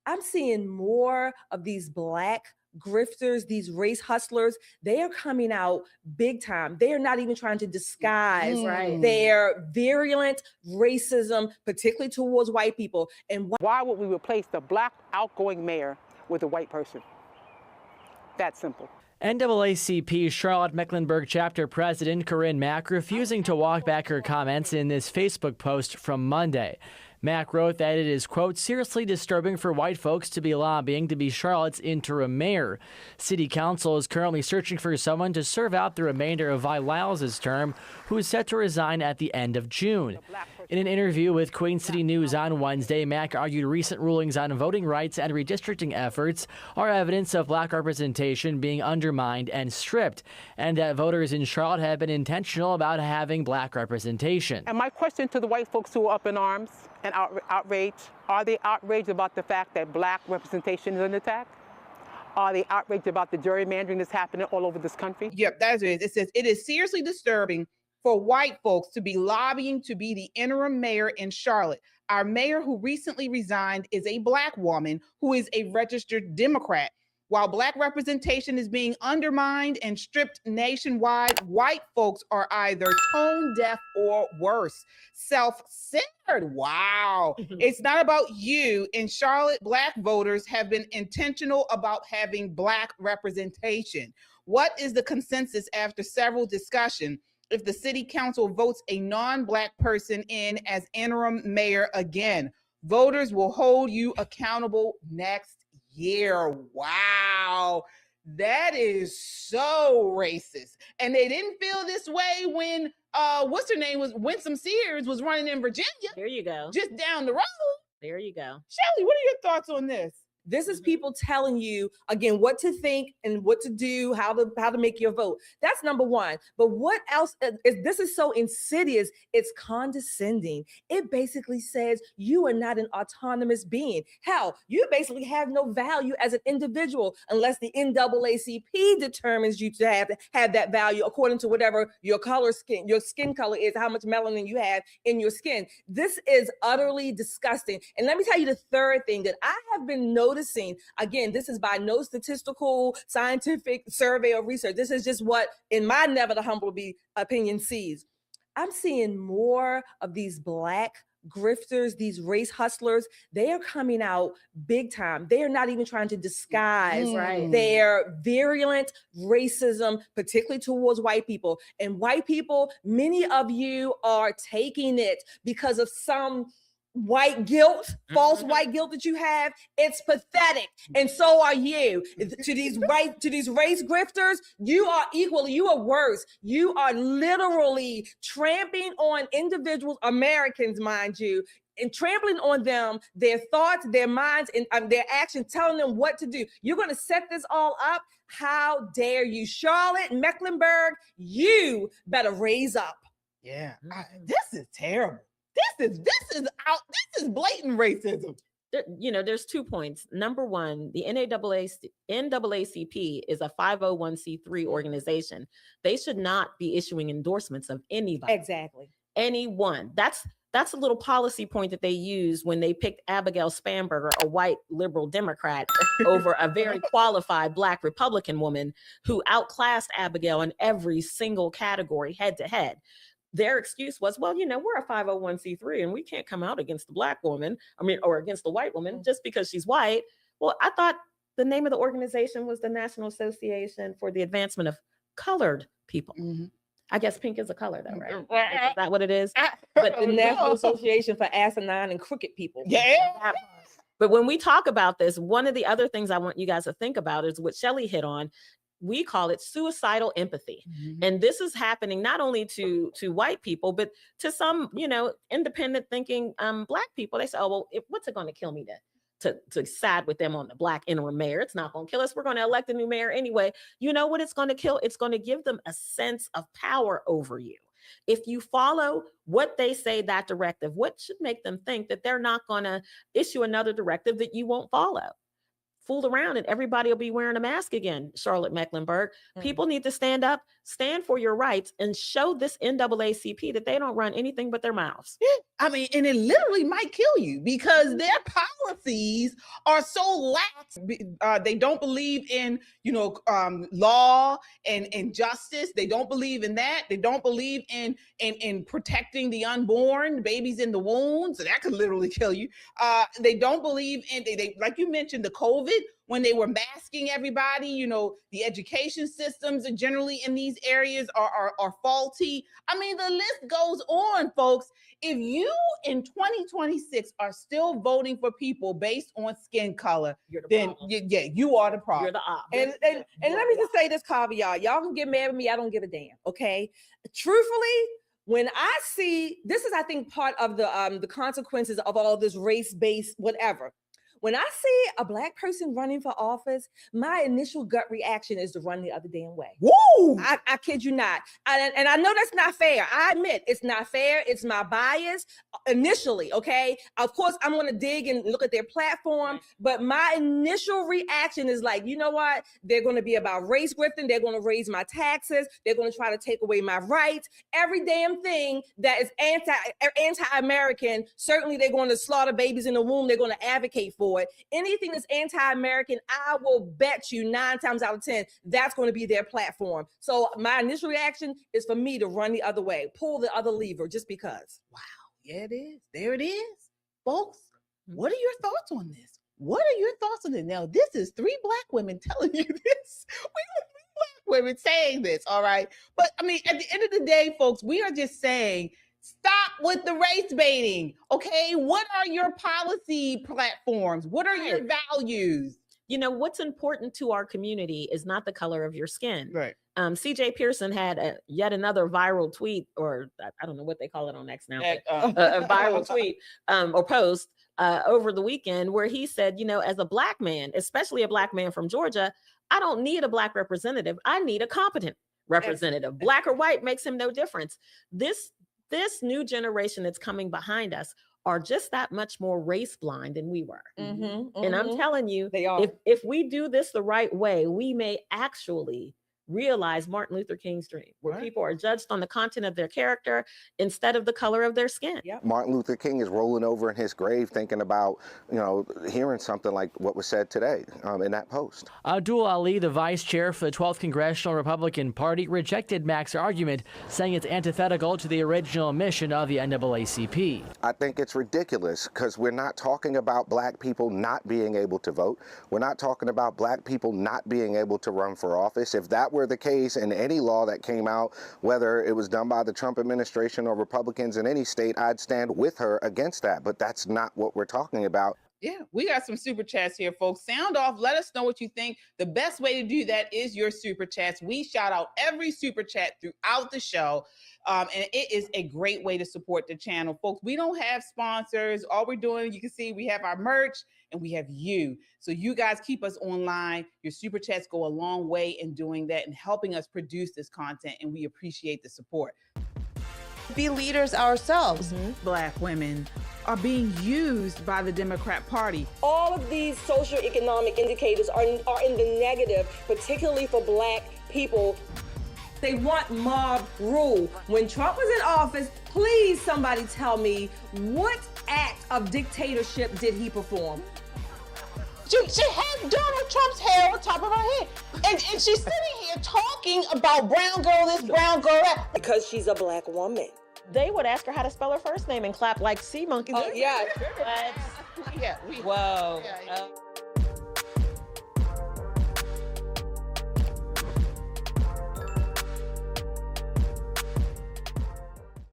I'm seeing more of these Black grifters, these race hustlers. They are coming out big time. They are not even trying to disguise their virulent racism, particularly towards white people. And why would we replace the Black outgoing mayor with a white person? That simple. NAACP Charlotte-Mecklenburg chapter president Corinne Mack refusing to walk back her comments in this Facebook post from Monday. Mack wrote that it is, quote, seriously disturbing for white folks to be lobbying to be Charlotte's interim mayor. City Council is currently searching for someone to serve out the remainder of Vi Lyles' term, who is set to resign at the end of June. In an interview with Queen City News on Wednesday, Mack argued recent rulings on voting rights and redistricting efforts are evidence of Black representation being undermined and stripped, and that voters in Charlotte have been intentional about having Black representation. And my question to the white folks who are up in arms and outraged, are they outraged about the fact that Black representation is under attack? Are they outraged about the gerrymandering that's happening all over this country? Yep, that's it. It says, it is seriously disturbing for white folks to be lobbying to be the interim mayor in Charlotte. Our mayor who recently resigned is a Black woman who is a registered Democrat. While Black representation is being undermined and stripped nationwide, white folks are either tone deaf or worse, self-centered. Wow. It's not about you. In Charlotte, Black voters have been intentional about having Black representation. What is the consensus after several discussions? If the city council votes a non-Black person in as interim mayor again, voters will hold you accountable next year. Wow. That is so racist. And they didn't feel this way when what's her name was Winsome Sears was running in Virginia. There you go. Just down the road. There you go. Shelly, what are your thoughts on this? This is people telling you, again, what to think and what to do, how to make your vote. That's number one. But what else? This is so insidious. It's condescending. It basically says you are not an autonomous being. Hell, you basically have no value as an individual unless the NAACP determines you to have that value according to whatever your skin color is, how much melanin you have in your skin. This is utterly disgusting. And let me tell you the third thing that I have been noticing. Again, this is by no statistical, scientific survey or research. This is just what, in my never the humble be opinion, sees. I'm seeing more of these Black grifters, these race hustlers. They are coming out big time. They are not even trying to disguise their virulent racism, particularly towards white people. And white people, many of you are taking it because of some white guilt, false white guilt that you have. It's pathetic. And so are you. To these race grifters, you are equally, you are worse. You are literally trampling on individuals, Americans, mind you, and trampling on them, their thoughts, their minds, and their actions, telling them what to do. You're going to set this all up. How dare you? Charlotte-Mecklenburg, you better raise up. Yeah, this is terrible. This is blatant racism. There's 2 points. Number one, the NAACP is a 501c3 organization. They should not be issuing endorsements of anybody. Exactly. Anyone. That's a little policy point that they use when they picked Abigail Spanberger, a white liberal Democrat, over a very qualified Black Republican woman who outclassed Abigail in every single category head to head. Their excuse was, well, we're a 501c3 and we can't come out against the Black woman, or against the white woman just because she's white. Well, I thought the name of the organization was the National Association for the Advancement of Colored People. I guess pink is a color though, right? Is that what it is? But the National Association for Asinine and Crooked People. Yeah. But when we talk about this, one of the other things I want you guys to think about is what Shelly hit on. We call it suicidal empathy. And this is happening not only to white people, but to some, independent thinking Black people. They say, oh, well, what's it going to kill me to side with them on the Black interim mayor? It's not going to kill us. We're going to elect a new mayor anyway. You know what it's going to kill? It's going to give them a sense of power over you. If you follow what they say, that directive, what should make them think that they're not going to issue another directive that you won't follow? fooled around and everybody will be wearing a mask again. Charlotte-Mecklenburg. People need to stand up, stand for your rights, and show this NAACP that they don't run anything but their mouths. I mean, and it literally might kill you because their policies are so lax. They don't believe in, law and justice. They don't believe in that. They don't believe in protecting the unborn, babies in the womb. So that could literally kill you. They don't believe in, they like you mentioned, the COVID, when they were masking everybody, the education systems generally in these areas are faulty. I mean, the list goes on, folks. If you in 2026 are still voting for people based on skin color, then you are the problem. You're the op. And let me just say this caveat. Y'all can get mad at me. I don't give a damn. Okay. Truthfully, when I see, this is, I think, part of the consequences of all this race-based whatever. When I see a Black person running for office, my initial gut reaction is to run the other damn way. Woo! I kid you not. And I know that's not fair. I admit it's not fair. It's my bias initially, okay? Of course, I'm going to dig and look at their platform, but my initial reaction is like, you know what? They're going to be about race grifting. They're going to raise my taxes. They're going to try to take away my rights. Every damn thing that is anti-American, certainly they're going to slaughter babies in the womb. They're going to advocate for it. Anything that's anti-American, I will bet you 9 times out of 10, that's going to be their platform. So my initial reaction is for me to run the other way, pull the other lever just because. Wow. Yeah, it is. There it is. Folks, what are your thoughts on this? What are your thoughts on it? Now, this is 3 Black women telling you this. We got 3 Black women saying this, all right? But I mean, at the end of the day, folks, we are just saying, stop with the race baiting, okay? What are your policy platforms? What are your values? What's important to our community is not the color of your skin. Right. CJ Pearson had yet another viral tweet, or I don't know what they call it on X now, a viral tweet or post over the weekend where he said, as a Black man, especially a Black man from Georgia, I don't need a Black representative. I need a competent representative. Black or white makes him no difference. This new generation that's coming behind us are just that much more race blind than we were. And I'm telling you, they are. If we do this the right way, we may actually realize Martin Luther King's dream, where people are judged on the content of their character instead of the color of their skin. Yep. Martin Luther King is rolling over in his grave thinking about, hearing something like what was said today in that post. Abdul Ali, the vice chair for the 12th Congressional Republican Party, rejected Mac's argument, saying it's antithetical to the original mission of the NAACP. I think it's ridiculous because we're not talking about Black people not being able to vote. We're not talking about Black people not being able to run for office. If that were the case in any law that came out, whether it was done by the Trump administration or Republicans in any state, I'd stand with her against that. But that's not what we're talking about. Yeah, we got some super chats here, folks. Sound off. Let us know what you think. The best way to do that is your super chats. We shout out every super chat throughout the show. And it is a great way to support the channel. Folks, we don't have sponsors. All we're doing, you can see we have our merch and we have you. So you guys keep us online. Your super chats go a long way in doing that and helping us produce this content. And we appreciate the support. Be leaders ourselves. Black women are being used by the Democrat Party. All of these social economic indicators are in the negative, particularly for Black people. They want mob rule. When Trump was in office, please somebody tell me what act of dictatorship did he perform? She has Donald Trump's hair on top of her head. And she's sitting here talking about brown girl this, brown girl that. Because she's a Black woman. They would ask her how to spell her first name and clap like sea monkeys. Oh, yeah. But, Yeah. whoa. Yeah.